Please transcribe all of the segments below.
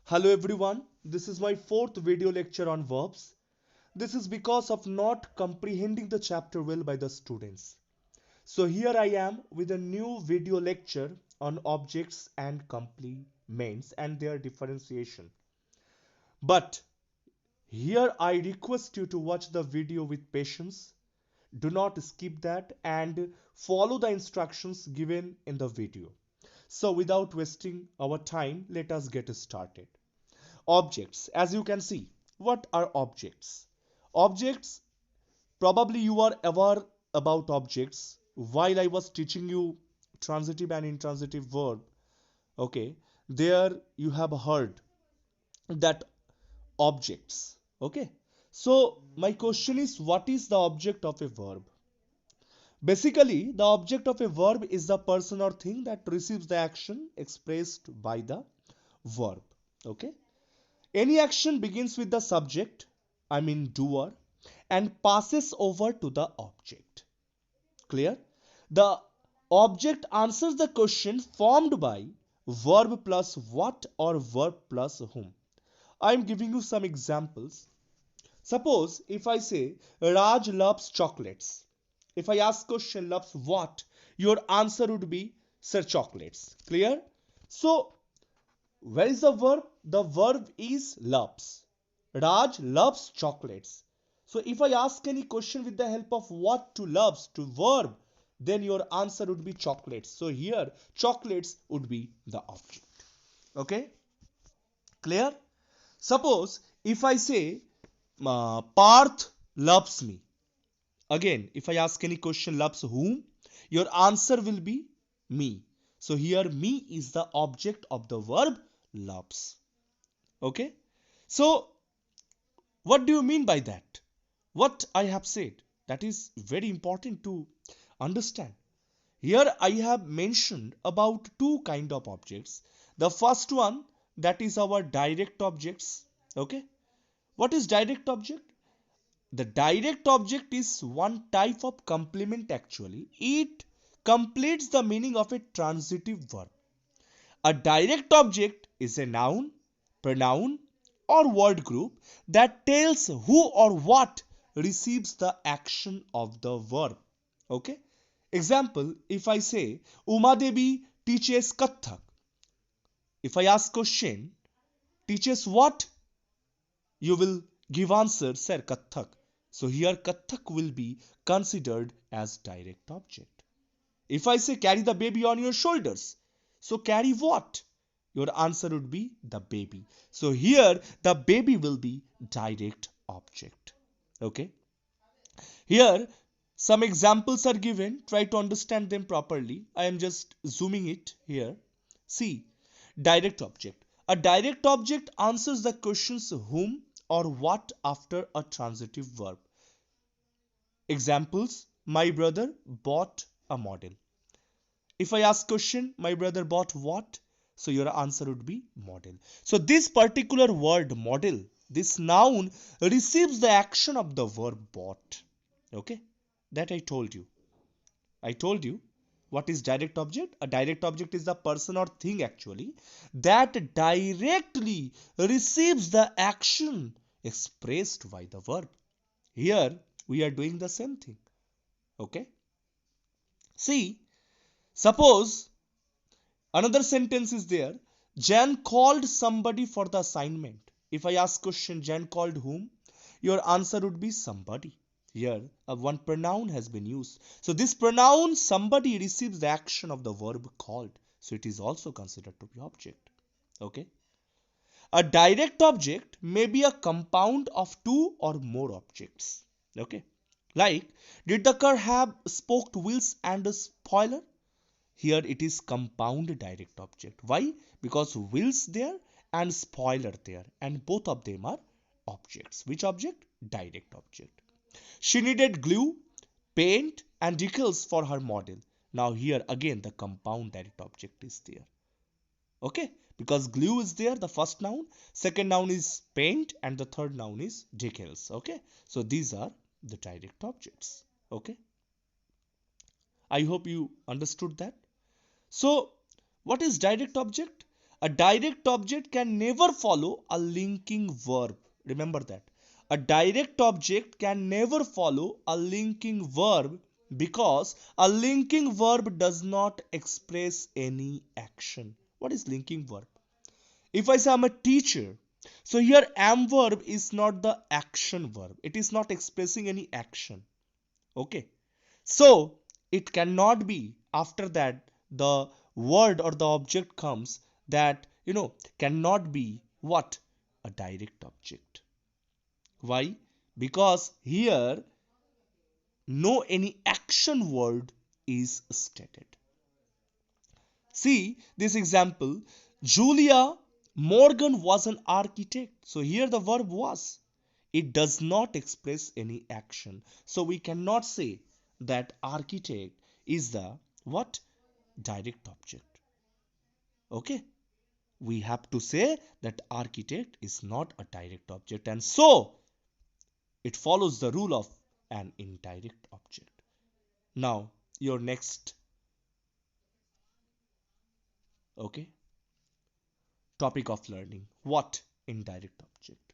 Hello everyone, this is my fourth video lecture on verbs. This is because of not comprehending the chapter well by the students. So here I am with a new video lecture on objects and complements and their differentiation. But here I request you to watch the video with patience. Do not skip that and follow the instructions given in the video. So without wasting our time, let us get started. Objects, as you can see, what are objects? Objects, probably you are aware about objects while I was teaching you transitive and intransitive verb. Okay, there you have heard that objects. Okay, so my question is, what is the object of a verb? Basically, the object of a verb is the person or thing that receives the action expressed by the verb. Okay, any action begins with the subject, I mean doer, and passes over to the object. Clear? The object answers the question formed by verb plus what or verb plus whom. I am giving you some examples. Suppose if I say Raj loves chocolates. If I ask question loves what, your answer would be sir chocolates. Clear? So where is the verb? The verb is loves. Raj loves chocolates. So if I ask any question with the help of what to loves to verb, then your answer would be chocolates. So here chocolates would be the object. Okay? Clear? Suppose if I say Parth loves me. Again, if I ask any question loves whom, your answer will be me. So here me is the object of the verb loves. Okay? So what do you mean by that? What I have said, that is very important to understand. Here I have mentioned about two kind of objects. The first one, that is our direct objects. Okay? What is direct object? The direct object is one type of complement actually. It completes the meaning of a transitive verb. A direct object is a noun, pronoun, or word group that tells who or what receives the action of the verb. Okay? Example, if I say Uma Devi teaches Kathak. If I ask question, teaches what? You will give answer, sir, Kathak. So here Kathak will be considered as direct object. If I say carry the baby on your shoulders, so carry what? Your answer would be the baby. So here the baby will be direct object. Okay. Here some examples are given. Try to understand them properly. I am just zooming it here. See, direct object. A direct object answers the questions whom or what after a transitive verb. Examples, my brother bought a model. If I ask question, my brother bought what? So your answer would be model. So this particular word model, this noun receives the action of the verb bought. Okay, that I told you. I told you what is direct object. A direct object is the person or thing actually that directly receives the action expressed by the verb. Here we are doing the same thing. Okay. See, suppose another sentence is there. Jan called somebody for the assignment. If I ask question, Jan called whom? Your answer would be somebody. Here, one pronoun has been used. So this pronoun somebody receives the action of the verb called. So it is also considered to be object. Okay. A direct object may be a compound of two or more objects. Okay. Like, did the car have spoked wheels and a spoiler? Here it is compound direct object. Why? Because wheels there and spoiler there, and both of them are objects. Which object? Direct object. She needed glue, paint and decals for her model. Now here again the compound direct object is there. Okay, because glue is there, the first noun, second noun is paint, and the third noun is decals. Okay, so these are the direct objects. Okay, I hope you understood that. So What is direct object? A direct object can never follow a linking verb. Remember that. A direct object can never follow a linking verb because a linking verb does not express any action. What is linking verb? If I say I'm a teacher, so here am verb is not the action verb. It is not expressing any action. Okay. So it cannot be after that the word or the object comes that cannot be what? A direct object. Why? Because here no any action word is stated. See this example. Julia Morgan was an architect. So here the verb was. It does not express any action. So we cannot say that architect is the what? Direct object. Okay. We have to say that architect is not a direct object, and so it follows the rule of an indirect object. Now your next okay topic of learning. What? Indirect object.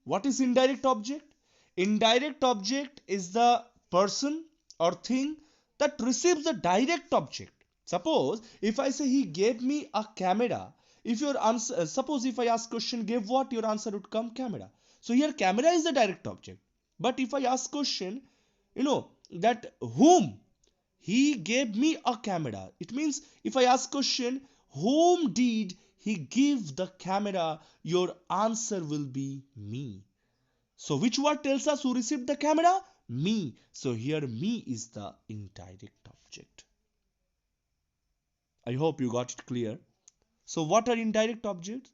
What is indirect object? Indirect object is the person or thing that receives the direct object. Suppose if I say he gave me a camera, if your answer, suppose if I ask question, give what, your answer would come camera. So here camera is the direct object. But if I ask question, that whom, he gave me a camera. It means if I ask question, whom did he give the camera, your answer will be me. So which word tells us who received the camera? Me. So here me is the indirect object. I hope you got it clear. So what are indirect objects?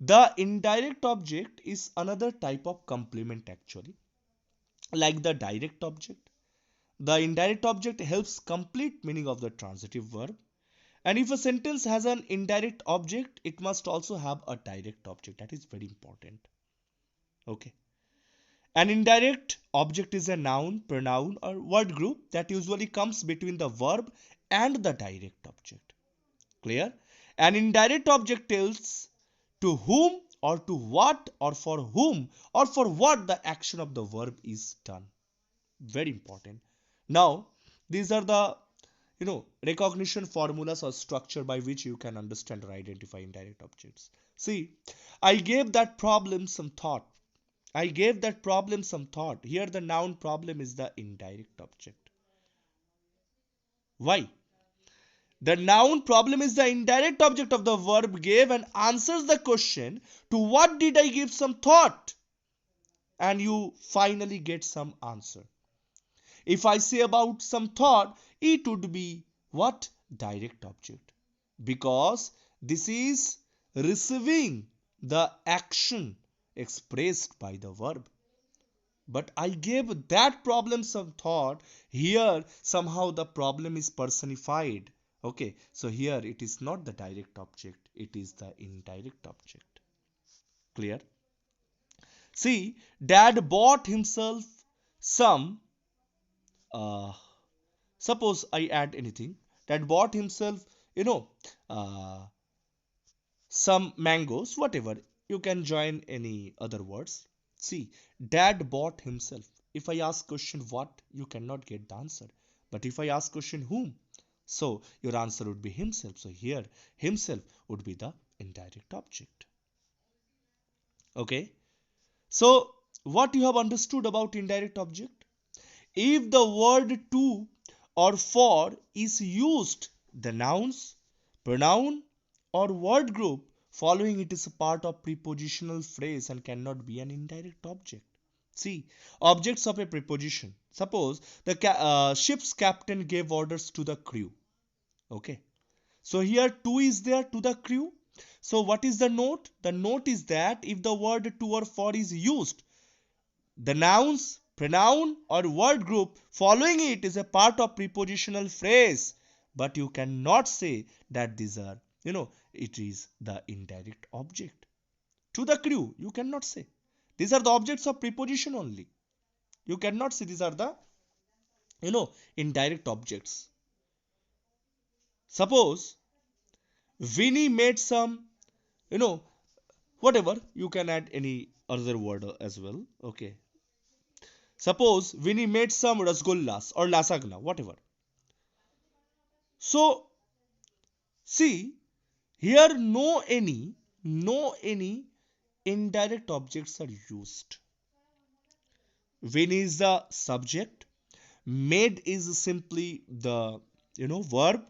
The indirect object is another type of complement actually. Like the direct object. The indirect object helps complete meaning of the transitive verb. And if a sentence has an indirect object, it must also have a direct object. That is very important. Okay. An indirect object is a noun, pronoun, or word group that usually comes between the verb and the direct object. Clear? An indirect object tells to whom or to what or for whom or for what the action of the verb is done. Very important. Now, these are the recognition formulas or structure by which you can understand or identify indirect objects. See, I gave that problem some thought. I gave that problem some thought. Here the noun problem is the indirect object. Why? The noun problem is the indirect object of the verb gave and answers the question, to what did I give some thought? And you finally get some answer. If I say about some thought, it would be what? Direct object. Because this is receiving the action expressed by the verb. But I gave that problem some thought. Here somehow the problem is personified. Okay, so here it is not the direct object, it is the indirect object. Clear? See, dad bought himself some, uh, suppose I add anything, dad bought himself, uh, some mangoes, whatever. You can join any other words. See, dad bought himself. If I ask question what, you cannot get the answer. But if I ask question whom, so your answer would be himself. So here himself would be the indirect object. Okay. So what you have understood about indirect object? If the word to or for is used, the nouns, pronoun or word group following it is a part of prepositional phrase and cannot be an indirect object. See, objects of a preposition. Suppose the ship's captain gave orders to the crew. Okay. So here to is there, to the crew. So what is the note? The note is that if the word to or for is used, the nouns, pronoun or word group following it is a part of prepositional phrase. But you cannot say that these are, it is the indirect object. To the crew, you cannot say. These are the objects of preposition only. You cannot say these are the, indirect objects. Suppose Vinny made some, you know, whatever. You can add any other word as well. Okay. Suppose Vinny made some rasgullas or lasagna, whatever. So see here, no any indirect objects are used. When is the subject, made is simply the verb,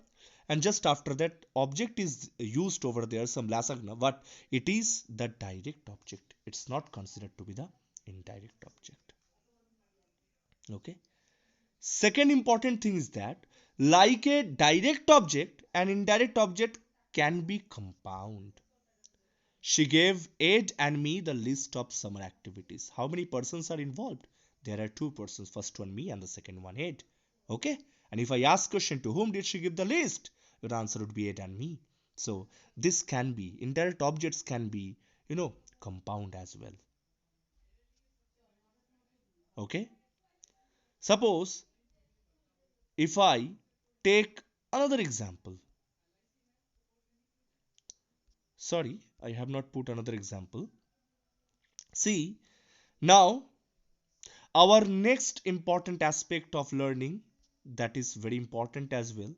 and just after that object is used over there, some lasagna, but it is the direct object. It's not considered to be the indirect object. Okay. Second important thing is that, like a direct object, an indirect object can be compound. She gave Ed and me the list of summer activities. How many persons are involved? There are two persons. First one me and the second one Ed. Okay. And if I ask question, to whom did she give the list? Your answer would be Ed and me. So this can be, indirect objects can be, compound as well. Okay. Suppose if I take another example. Sorry, I have not put another example. See, now our next important aspect of learning, that is very important as well,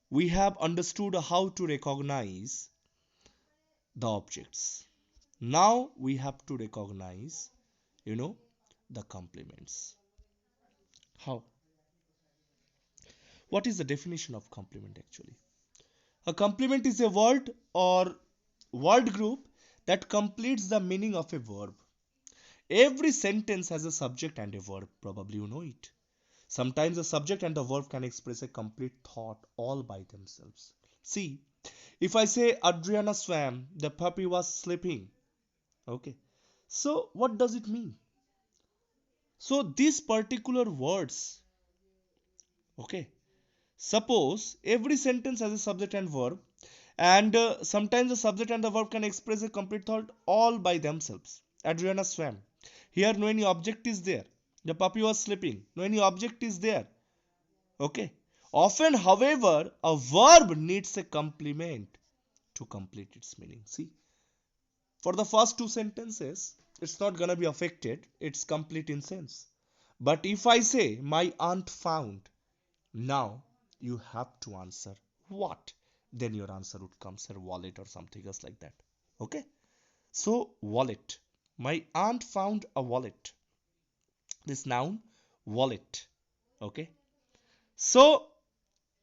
we have understood how to recognize the objects. Now we have to recognize, you know, the complements. How? What is the definition of complement actually? A complement is a word or word group that completes the meaning of a verb. Every sentence has a subject and a verb. Probably you know it. Sometimes the subject and the verb can express a complete thought all by themselves. See, if I say Adriana swam, the puppy was sleeping. Okay. So what does it mean? So these particular words, okay. Suppose every sentence has a subject and verb, and sometimes the subject and the verb can express a complete thought all by themselves. Adriana swam. Here no any object is there. The puppy was sleeping. No any object is there. Okay. Often, however, a verb needs a complement to complete its meaning. See, for the first two sentences, it's not gonna be affected. It's complete in sense. But if I say, my aunt found, now you have to answer what? Then your answer would come, sir, wallet or something else like that. Okay. So, wallet. My aunt found a wallet. This noun, wallet. Okay. So,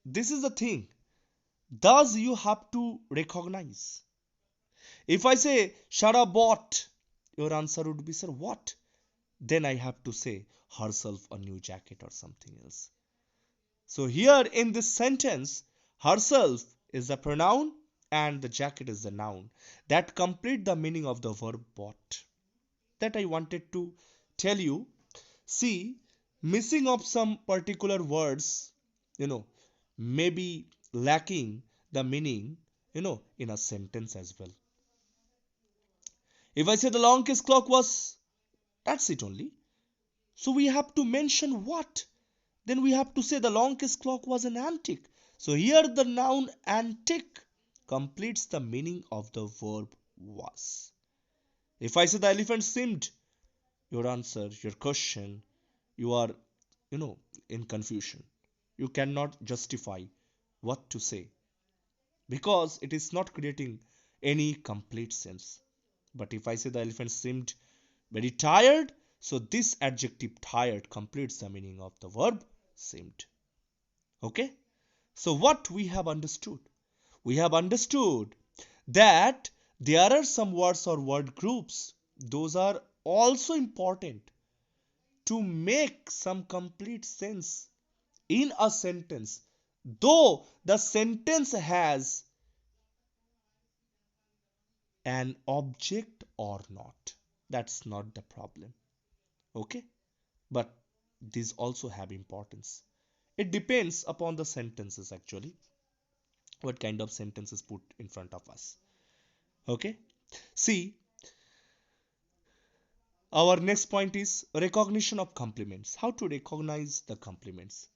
this is the thing. Thus, you have to recognize. If I say Shara bought, your answer would be, sir, what? Then I have to say herself a new jacket or something else. So here in this sentence, herself is the pronoun and the jacket is the noun that complete the meaning of the verb bought. That I wanted to tell you. See, missing of some particular words, maybe lacking the meaning, in a sentence as well. If I say the long case clock was, that's it only. So we have to mention what? Then we have to say the long case clock was an antique. So here the noun antique completes the meaning of the verb was. If I say the elephant seemed, your answer, your question, you are, in confusion. You cannot justify what to say because it is not creating any complete sense. But if I say the elephant seemed very tired, so this adjective tired completes the meaning of the verb seemed. Okay? So what we have understood? We have understood that there are some words or word groups. Those are also important to make some complete sense in a sentence, though the sentence has an object or not. That's not the problem. Okay? But these also have importance. It depends upon the sentences actually. What kind of sentences put in front of us. Okay? See, our next point is recognition of complements. How to recognize the complements?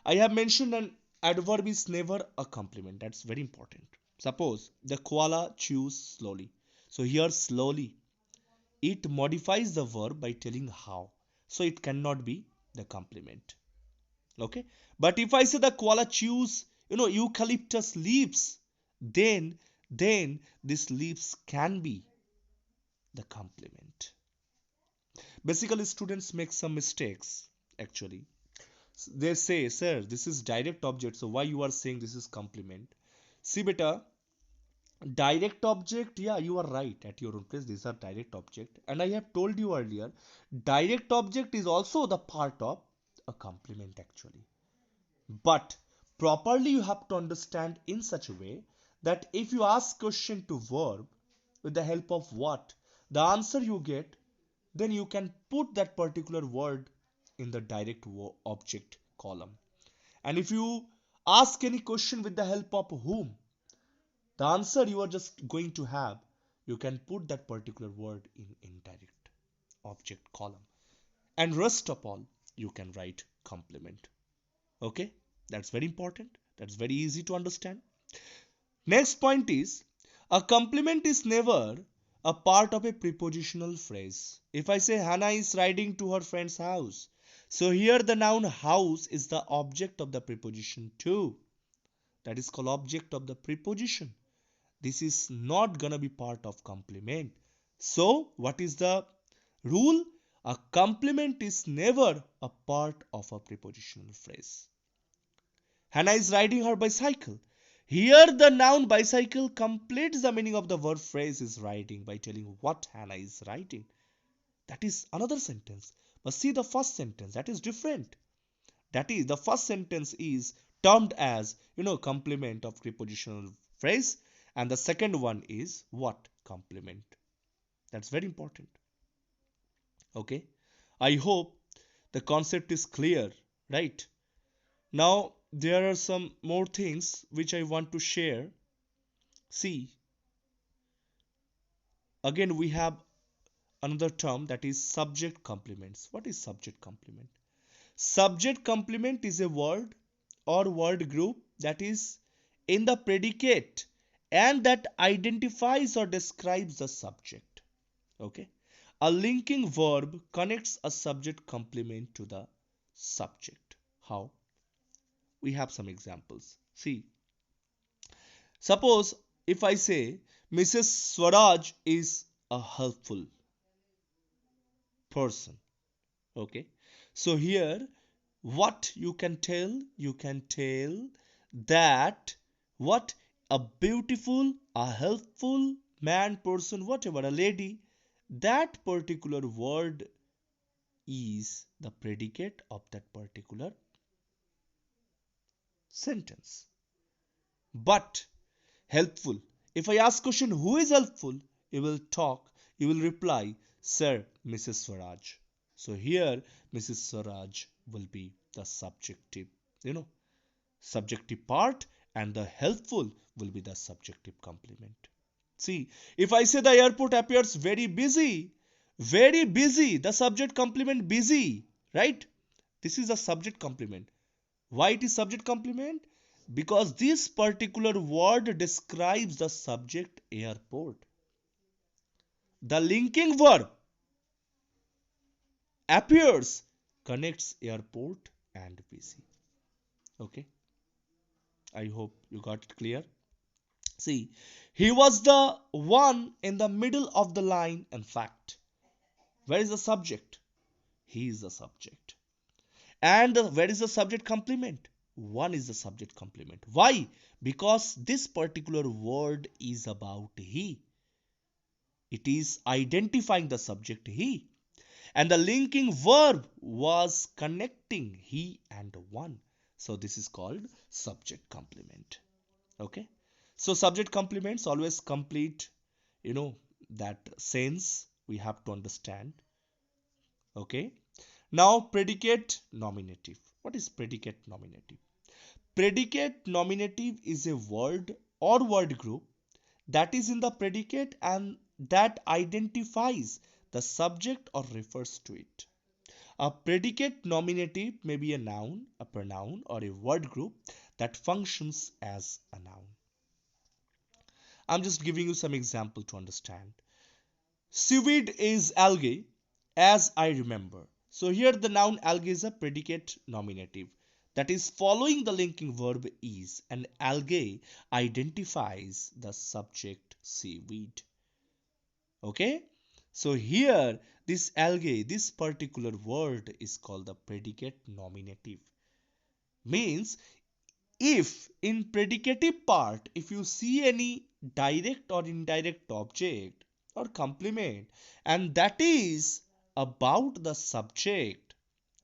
I have mentioned an adverb is never a complement. That's very important. Suppose the koala chews slowly. So here slowly, it modifies the verb by telling how. So it cannot be the complement. Okay. But if I say the koala chews, eucalyptus leaves, then, then this leaves can be the complement. Basically, students make some mistakes actually. They say, sir, this is direct object, so why you are saying this is complement? See, beta, direct object, yeah, you are right at your own place. These are direct object, and I have told you earlier, direct object is also the part of a complement actually. But properly, you have to understand in such a way that if you ask question to verb with the help of what, the answer you get, then you can put that particular word in the direct object column. And if you ask any question with the help of whom, the answer you are just going to have, you can put that particular word in indirect object column. And rest of all, you can write complement. Okay, that's very important. That's very easy to understand. Next point is, a complement is never a part of a prepositional phrase. If I say Hannah is riding to her friend's house, so here the noun house is the object of the preposition to. That is called object of the preposition. This is not gonna be part of complement. So what is the rule? A complement is never a part of a prepositional phrase. Hannah is riding her bicycle. Here the noun bicycle completes the meaning of the verb phrase is riding by telling what Hannah is riding. That is another sentence. But see the first sentence, that is different. That is, the first sentence is termed as, complement of prepositional phrase, and the second one is what? Complement. That's very important. Okay. I hope the concept is clear, right? Now, there are some more things which I want to share. See, again, we have another term that is subject complements. What is subject complement? Subject complement is a word or word group that is in the predicate and that identifies or describes the subject. Okay. A linking verb connects a subject complement to the subject. How? We have some examples. See, suppose if I say Mrs. Swaraj is a helpful person. Okay. So here what you can tell? You can tell that what a beautiful, a helpful man, person, whatever, a lady, that particular word is the predicate of that particular sentence. But helpful. If I ask question who is helpful, you will talk, you will reply, sir, Mrs. Swaraj. So here Mrs. Swaraj will be the subjective, subjective part, and the helpful will be the subjective complement. See, if I say the airport appears very busy, the subject complement busy, right? This is a subject complement. Why it is subject complement? Because this particular word describes the subject airport. The linking verb appears connects airport and busy. Okay, I hope you got it clear. See, he was the one in the middle of the line. In fact, where is the subject? He is the subject. And where is the subject complement? One is the subject complement. Why? Because this particular word is about he. It is identifying the subject he. And the linking verb was connecting he and one. So this is called subject complement. Okay. So subject complements always complete, that sense we have to understand. Okay. Now predicate nominative. What is predicate nominative? Predicate nominative is a word or word group that is in the predicate and that identifies the subject or refers to it. A predicate nominative may be a noun, a pronoun, or a word group that functions as a noun. I'm just giving you some example to understand. Seaweed is algae, as I remember. So here the noun algae is a predicate nominative. That is following the linking verb is, and algae identifies the subject seaweed. Okay? So here this algae, this particular word is called the predicate nominative. Means if in predicative part, if you see any direct or indirect object or complement and that is about the subject,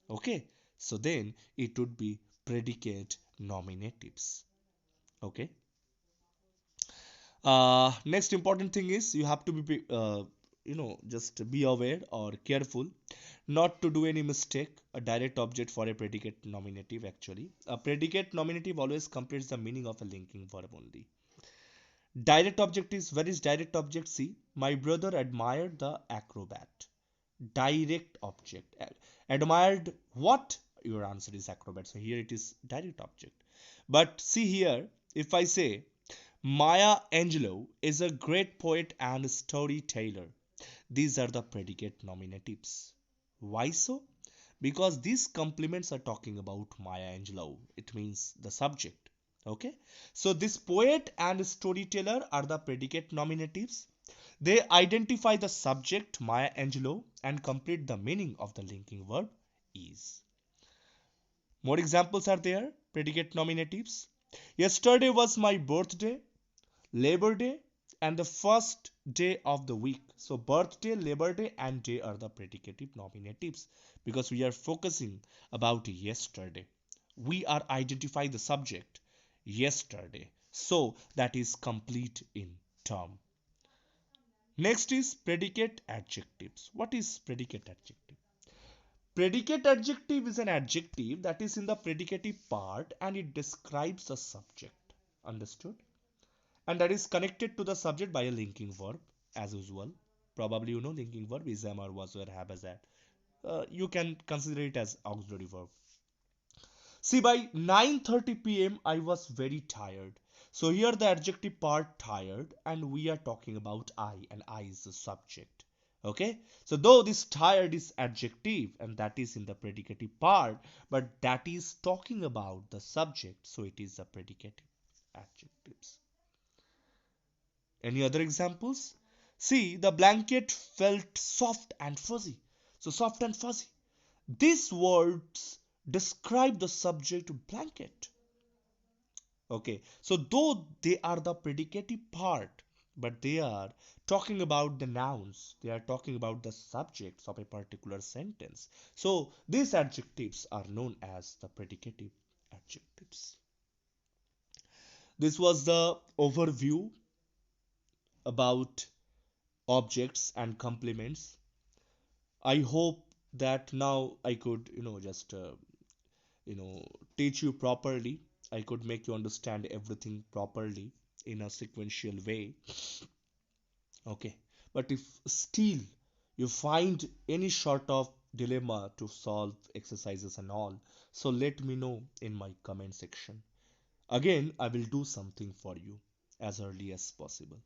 okay, so then it would be predicate nominatives. Okay. Next important thing is you have to be just be aware or careful not to do any mistake a direct object for a predicate nominative. Actually, a predicate nominative always completes the meaning of a linking verb only. Direct object is, where is direct object? See, my brother admired the acrobat. Direct object. Admired what? Your answer is acrobat. So here it is direct object. But see here, if I say Maya Angelou is a great poet and storyteller, these are the predicate nominatives. Why so? Because these complements are talking about Maya Angelou. It means the subject. Okay. So this poet and storyteller are the predicate nominatives. They identify the subject Maya Angelou and complete the meaning of the linking verb is. More examples are there. Predicate nominatives. Yesterday was my birthday. Labor Day and the first day of the week. So birthday, Labor Day and day are the predicative nominatives because we are focusing about yesterday. We are identifying the subject yesterday. So that is complete in term. Next is predicate adjectives. What is predicate adjective? Predicate adjective is an adjective that is in the predicative part and it describes the subject. Understood? And that is connected to the subject by a linking verb as usual. Probably you know linking verb is am or was were have as that. You can consider it as auxiliary verb. See, by 9:30 p.m. I was very tired. So here the adjective part tired and we are talking about I and I is the subject. Okay, so though this tired is adjective and that is in the predicative part, but that is talking about the subject, so it is the predicative adjectives. Any other examples? See, the blanket felt soft and fuzzy. So, soft and fuzzy. These words describe the subject blanket. Okay, so though they are the predicative part, but they are talking about the nouns, they are talking about the subjects of a particular sentence. So, these adjectives are known as the predicative adjectives. This was the overview about objects and complements. I hope that now I could just you know teach you properly. I could make you understand everything properly in a sequential way. Okay, but if still you find any sort of dilemma to solve exercises and all, so let me know in my comment section. Again, I will do something for you as early as possible.